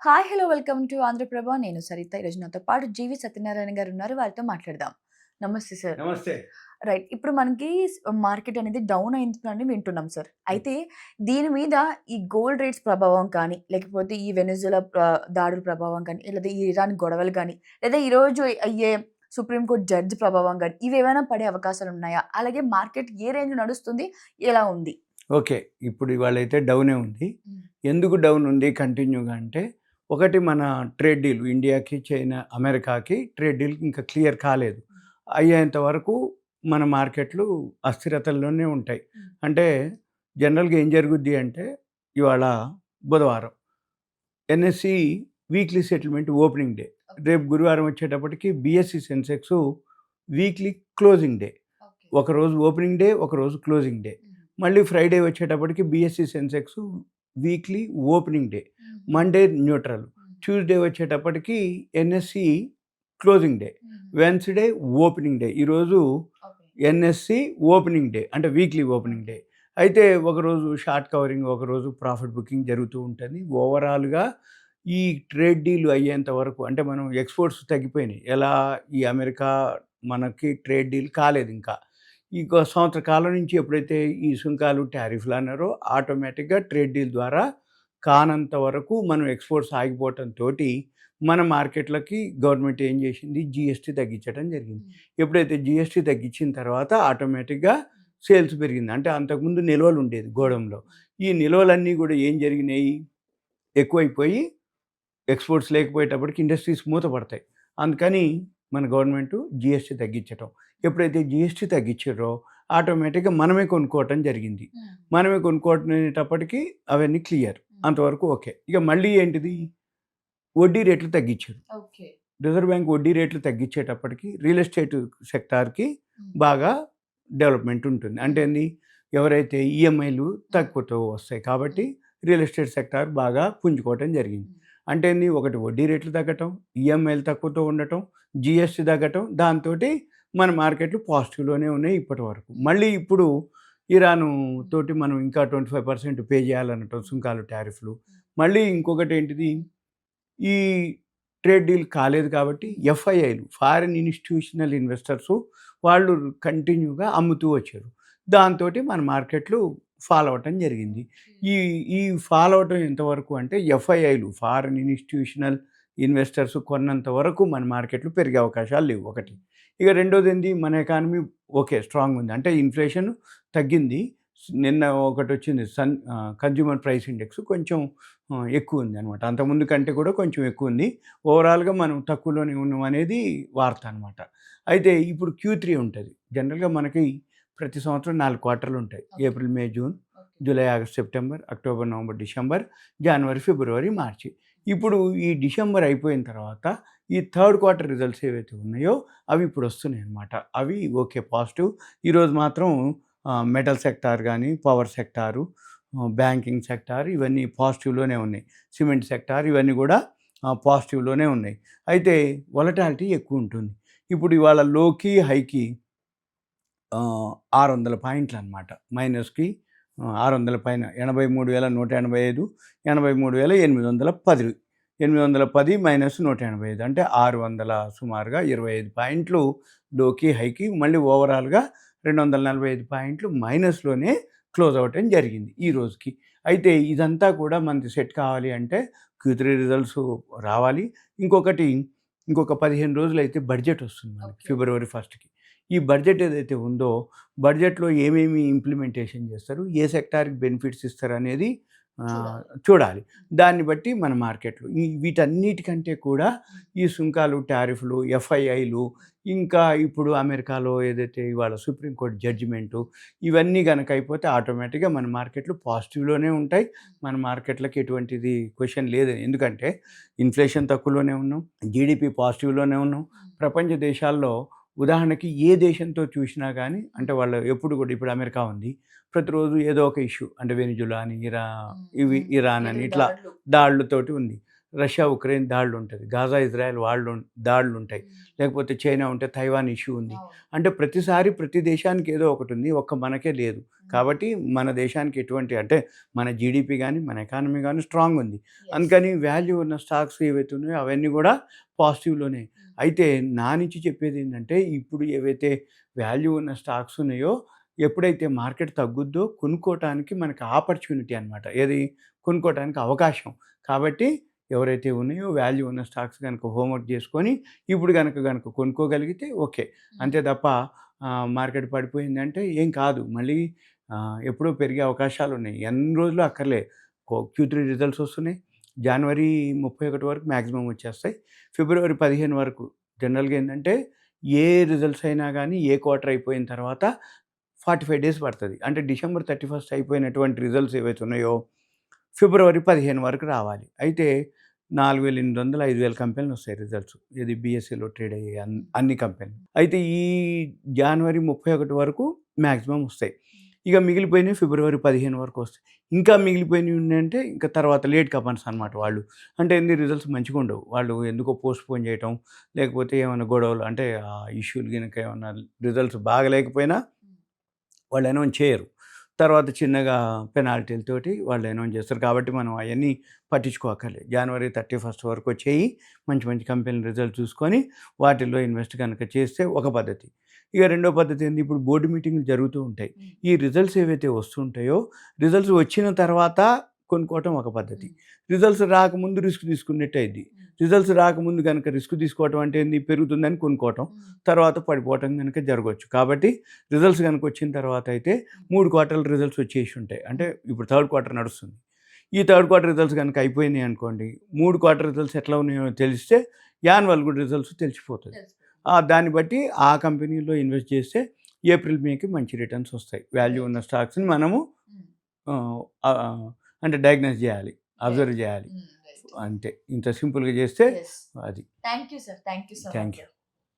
Hi hello welcome to Andhraprabha. నేను సరిత. ఈరోజు నాతో పాటు జీవి సత్యనారాయణ గారు ఉన్నారు. వారితో మాట్లాడదాం. నమస్తే సార్. నమస్తే. రైట్. ఇప్పుడు మనకి మార్కెట్ అనేది డౌన్ అయిందని వింటున్నాం సార్. అయితే దీని మీద ఈ గోల్డ్ రేట్స్ ప్రభావం కానీ, లేకపోతే ఈ వెనెజులా దాడుల ప్రభావం కానీ, లేదా ఈ ఇరాన్ గొడవలు గానీ, లేదా ఈరోజు అయ్యే సుప్రీం కోర్ట్ జడ్జ్ ప్రభావం గానీ, ఇవేమైనా పడే అవకాశాలు ఉన్నాయా? అలాగే మార్కెట్ ఏ రేంజ్ నడుస్తుంది? ఎలా ఉంది? ఓకే. ఇప్పుడు ఇవాళైతే డౌనే ఉంది. ఎందుకు డౌన్ ఉంది కంటిన్యూగా అంటే, ఒకటి మన ట్రేడ్ డీల్ ఇండియాకి, చైనా, అమెరికాకి ట్రేడ్ డీల్ ఇంకా క్లియర్ కాలేదు. అయ్యేంత వరకు మన మార్కెట్లు అస్థిరతల్లోనే ఉంటాయి. అంటే జనరల్గా ఏం జరుగుద్ది అంటే, ఇవాళ బుధవారం NSE weekly settlement opening day. రేపు గురువారం వచ్చేటప్పటికి BSE Sensex weekly closing day. ఒకరోజు ఓపెనింగ్ డే, ఒకరోజు క్లోజింగ్ డే. మళ్ళీ ఫ్రైడే వచ్చేటప్పటికి BSE Sensex weekly opening day. Monday neutral. Tuesday వచ్చేటప్పటికి NSE closing day. Wednesday opening day. ఈరోజు ఎన్ఎస్సి ఓపెనింగ్ డే, అంటే వీక్లీ ఓపెనింగ్ డే. అయితే ఒకరోజు షార్ట్ కవరింగ్, ఒకరోజు ప్రాఫిట్ బుకింగ్ జరుగుతూ ఉంటుంది. ఓవరాల్గా ఈ ట్రేడ్ డీల్ అయ్యేంత వరకు, అంటే మనం ఎక్స్పోర్ట్స్ తగ్గిపోయినాయి. ఎలా ఈ అమెరికా మనకి ట్రేడ్ డీల్ కాలేదు ఇంకా. ఈ సంవత్సర కాలం నుంచి ఎప్పుడైతే ఈ సుంకాలు టారిఫ్లు అన్నారో, ఆటోమేటిక్గా ట్రేడ్ డీల్ ద్వారా కానంత వరకు మనం ఎక్స్పోర్ట్స్ ఆగిపోవటంతో మన మార్కెట్లకి గవర్నమెంట్ ఏం చేసింది, జిఎస్టీ తగ్గించడం జరిగింది. ఎప్పుడైతే జిఎస్టీ తగ్గించిన తర్వాత ఆటోమేటిక్గా సేల్స్ పెరిగింది. అంటే అంతకుముందు నిల్వలు ఉండేది గోడంలో. ఈ నిల్వలన్నీ కూడా ఏం జరిగినాయి, ఎక్కువైపోయి ఎక్స్పోర్ట్స్ లేకపోయేటప్పటికి ఇండస్ట్రీస్ మూతపడతాయి. అందుకని మన గవర్నమెంట్ జిఎస్టీ తగ్గించటం. ఎప్పుడైతే జిఎస్టీ తగ్గించారో ఆటోమేటిక్గా మనమే కొనుక్కోవటం జరిగింది. మనమే కొనుక్కోవటప్పటికి అవన్నీ క్లియర్, అంతవరకు ఓకే. ఇక మళ్ళీ ఏంటిది, వడ్డీ రేట్లు తగ్గించారు. రిజర్వ్ బ్యాంక్ వడ్డీ రేట్లు తగ్గించేటప్పటికి రియల్ ఎస్టేట్ సెక్టార్కి బాగా డెవలప్మెంట్ ఉంటుంది. అంటే ఏంది, ఎవరైతే ఈఎంఐలు తగ్గుతూ వస్తాయి కాబట్టి రియల్ ఎస్టేట్ సెక్టార్ బాగా పుంజుకోవటం జరిగింది. అంటే ఏంది, ఒకటి వడ్డీ రేట్లు తగ్గటం, ఈఎంఐలు తక్కువతో ఉండటం, జిఎస్టీ తగ్గటం, దాంతో మన మార్కెట్లు పాజిటివ్లోనే ఉన్నాయి ఇప్పటి వరకు. మళ్ళీ ఇప్పుడు ఇరాను తోటి మనం ఇంకా 25% పే చేయాలనటం, సుంకాలు, టారిఫ్లు. మళ్ళీ ఇంకొకటి ఏంటిది, ఈ ట్రేడ్ డీల్ కాలేదు కాబట్టి ఎఫ్ఐఐలు, ఫారిన్ ఇన్స్టిట్యూషనల్ ఇన్వెస్టర్సు, వాళ్ళు కంటిన్యూగా అమ్ముతూ వచ్చారు. దాంతో మన మార్కెట్లు ఫాలో అవటం జరిగింది. ఈ ఫాలో అవటం ఎంతవరకు అంటే, ఎఫ్ఐఐలు, ఫారిన్ ఇన్స్టిట్యూషనల్ ఇన్వెస్టర్స్ కొన్నంత వరకు మన మార్కెట్లు పెరిగే అవకాశాలు లేవు ఒకటి. ఇక రెండోది ఏంది, మన ఎకానమీ ఓకే స్ట్రాంగ్ ఉంది. అంటే ఇన్ఫ్లేషన్ తగ్గింది. నిన్న ఒకటి వచ్చింది, కన్జ్యూమర్ ప్రైస్ ఇండెక్స్ కొంచెం ఎక్కువ ఉంది అనమాట. అంతకుముందు కంటే కూడా కొంచెం ఎక్కువ ఉంది. ఓవరాల్గా మనం తక్కువలోనే ఉన్నాం అనేది వార్త అనమాట. అయితే ఇప్పుడు Q3 ఉంటుంది. జనరల్గా మనకి ప్రతి సంవత్సరం 4 క్వార్టర్లు ఉంటాయి. April, May, June, July, August, September, October, November, December, జనవరి, ఫిబ్రవరి, మార్చి. ఇప్పుడు ఈ డిసెంబర్ అయిపోయిన తర్వాత ఈ థర్డ్ క్వార్టర్ రిజల్ట్స్ ఏవైతే ఉన్నాయో అవి ఇప్పుడు వస్తున్నాయి అన్నమాట. అవి ఓకే పాజిటివ్. ఈరోజు మాత్రం మెటల్ సెక్టార్ కానీ, పవర్ సెక్టారు, బ్యాంకింగ్ సెక్టార్ ఇవన్నీ పాజిటివ్లోనే ఉన్నాయి. సిమెంట్ సెక్టార్ ఇవన్నీ కూడా పాజిటివ్లోనే ఉన్నాయి. అయితే వొలటాలిటీ ఎక్కువ ఉంటుంది. ఇప్పుడు ఇవాళ లోకి హైకి 600 పాయింట్లు అనమాట. మైనస్కి 600 పైన 83,185, 83,810, 810 మైనస్ 185 అంటే 600, సుమారుగా 25 పాయింట్లు లోకి హైకి. మళ్ళీ ఓవరాల్గా 245 పాయింట్లు మైనస్లోనే క్లోజ్ అవ్వటం జరిగింది ఈ రోజుకి. అయితే ఇదంతా కూడా మనకి సెట్ కావాలి అంటే Q3 రిజల్ట్స్ రావాలి. ఇంకొక 15 రోజులు అయితే బడ్జెట్ వస్తుంది మనకి, ఫిబ్రవరి 1కి. ఈ బడ్జెట్ ఏదైతే ఉందో, బడ్జెట్లో ఏమేమి ఇంప్లిమెంటేషన్ చేస్తారు, ఏ సెక్టార్కి బెనిఫిట్స్ ఇస్తారు అనేది చూడాలి. దాన్ని బట్టి మన మార్కెట్లు వీటన్నిటికంటే కూడా ఈ సుంకాలు, టారిఫ్లు, ఎఫ్ఐఐలు, ఇంకా ఇప్పుడు అమెరికాలో ఏదైతే ఇవాళ సుప్రీంకోర్టు జడ్జిమెంటు, ఇవన్నీ కనుక అయిపోతే ఆటోమేటిక్గా మన మార్కెట్లు పాజిటివ్లోనే ఉంటాయి. మన మార్కెట్లకి ఎటువంటిది క్వశ్చన్ లేదు. ఎందుకంటే ఇన్ఫ్లేషన్ తక్కువలోనే ఉన్నాం, జీడిపి పాజిటివ్లోనే ఉన్నాం. ప్రపంచ దేశాల్లో ఉదాహరణకి ఏ దేశంతో చూసినా కానీ, అంటే వాళ్ళు ఎప్పుడు కూడా, ఇప్పుడు అమెరికా ఉంది, ప్రతిరోజు ఏదో ఒక ఇష్యూ, అంటే వెనిజులా అని, ఇరాన్ అని, ఇట్లా దాడులతోటి ఉంది. రష్యా ఉక్రెయిన్ దాడులు ఉంటుంది, గాజా ఇజ్రాయెల్ దాడులు ఉంటాయి, లేకపోతే చైనా ఉంటే తైవాన్ ఇష్యూ ఉంది. అంటే ప్రతిసారి ప్రతి దేశానికి ఏదో ఒకటి ఉంది, ఒక్క మనకే లేదు. కాబట్టి మన దేశానికి ఎటువంటి అంటే మన జీడిపి కానీ మన ఎకానమీ కానీ స్ట్రాంగ్ ఉంది. అందుకని వాల్యూ ఉన్న స్టాక్స్ ఏవైతే ఉన్నాయో అవన్నీ కూడా పాజిటివ్లోనే. అయితే నా నుంచి చెప్పేది ఏంటంటే ఇప్పుడు ఏవైతే వాల్యూ ఉన్న స్టాక్స్ ఉన్నాయో ఎప్పుడైతే మార్కెట్ తగ్గుద్దో కొనుక్కోవటానికి మనకి ఆపర్చునిటీ అనమాట. ఏది కొనుక్కోవటానికి అవకాశం. కాబట్టి ఎవరైతే ఉన్నాయో వాల్యూ ఉన్న స్టాక్స్ కనుక హోంవర్క్ చేసుకొని ఇప్పుడు కనుక కొనుక్కోగలిగితే ఓకే. అంతే తప్ప మార్కెట్ పడిపోయిందంటే ఏం కాదు. మళ్ళీ ఎప్పుడో పెరిగే అవకాశాలు ఉన్నాయి. ఎన్ని రోజులు అక్కర్లే. Q3 రిజల్ట్స్ వస్తున్నాయి. జనవరి 31 వరకు మ్యాక్సిమం వచ్చేస్తాయి. ఫిబ్రవరి 15 వరకు జనరల్గా ఏంటంటే ఏ రిజల్ట్స్ అయినా కానీ ఏ క్వార్టర్ అయిపోయిన తర్వాత 45 డేస్ పడుతుంది. అంటే డిసెంబర్ 31 అయిపోయినటువంటి రిజల్ట్స్ ఏవైతే ఉన్నాయో ఫిబ్రవరి 15 వరకు రావాలి. అయితే 4,800, 5,000 కంపెనీలు వస్తాయి రిజల్ట్స్. ఇది బీఎస్ఈలో ట్రేడ్ అయ్యే అన్ని కంపెనీలు. అయితే ఈ జనవరి 31 వరకు మ్యాక్సిమం వస్తాయి. ఇక మిగిలిపోయినవి ఫిబ్రవరి 15 వరకు వస్తాయి. ఇంకా మిగిలిపోయినవి ఉన్నాయంటే ఇంకా తర్వాత లేట్ కమర్స్ అనమాట వాళ్ళు. అంటే ఎన్ని రిజల్ట్స్ మంచిగా ఉండవు. వాళ్ళు ఎందుకో పోస్ట్‌పోన్ చేయటం, లేకపోతే ఏమైనా గొడవలు అంటే ఆ ఇష్యూలు గనుక ఏమన్నా రిజల్ట్స్ బాగలేకపోయినా వాళ్ళు అనౌన్స్ చేయరు. తర్వాత చిన్నగా పెనాల్టీలతోటి వాళ్ళు అనౌన్స్ చేస్తారు. కాబట్టి మనం అవన్నీ పట్టించుకోక్కర్లేదు. జనవరి 31 వరకు వచ్చేయి మంచి మంచి కంపెనీల రిజల్ట్ చూసుకొని వాటిల్లో ఇన్వెస్ట్ కనుక చేస్తే ఒక పద్ధతి. ఇక రెండో పద్ధతి ఏంది, ఇప్పుడు బోర్డు మీటింగ్లు జరుగుతూ ఉంటాయి. ఈ రిజల్ట్స్ ఏవైతే వస్తుంటాయో రిజల్ట్స్ వచ్చిన తర్వాత కొనుక్కోవటం ఒక పద్ధతి. రిజల్ట్స్ రాకముందు రిస్క్ తీసుకున్నట్టు అయింది. రిజల్ట్స్ రాకముందు కనుక రిస్క్ తీసుకోవటం అంటే ఏంది, పెరుగుతుందని కొనుక్కోవటం, తర్వాత పడిపోవటం కనుక జరగవచ్చు. కాబట్టి రిజల్ట్స్ కనుక వచ్చిన తర్వాత అయితే 3 క్వార్టర్ల రిజల్ట్స్ వచ్చేసి ఉంటాయి. అంటే ఇప్పుడు థర్డ్ క్వార్టర్ నడుస్తుంది. ఈ థర్డ్ క్వార్టర్ రిజల్ట్స్ కనుక అయిపోయినాయి అనుకోండి, 3 క్వార్టర్ రిజల్ట్స్ ఎట్లా ఉన్నాయో తెలిస్తే యాన్యువల్ కూడా రిజల్ట్స్ తెలిసిపోతుంది. దాన్ని బట్టి ఆ కంపెనీలో ఇన్వెస్ట్ చేస్తే ఏప్రిల్ మేకి మంచి రిటర్న్స్ వస్తాయి. వాల్యూ ఉన్న స్టాక్స్ని మనము అంటే డయాగ్నోస్ చేయాలి, అబ్జర్వ్ చేయాలి. అంతే. ఇంత సింపుల్గా చేస్తే అది. Thank you sir. Thank you so much. Thank you.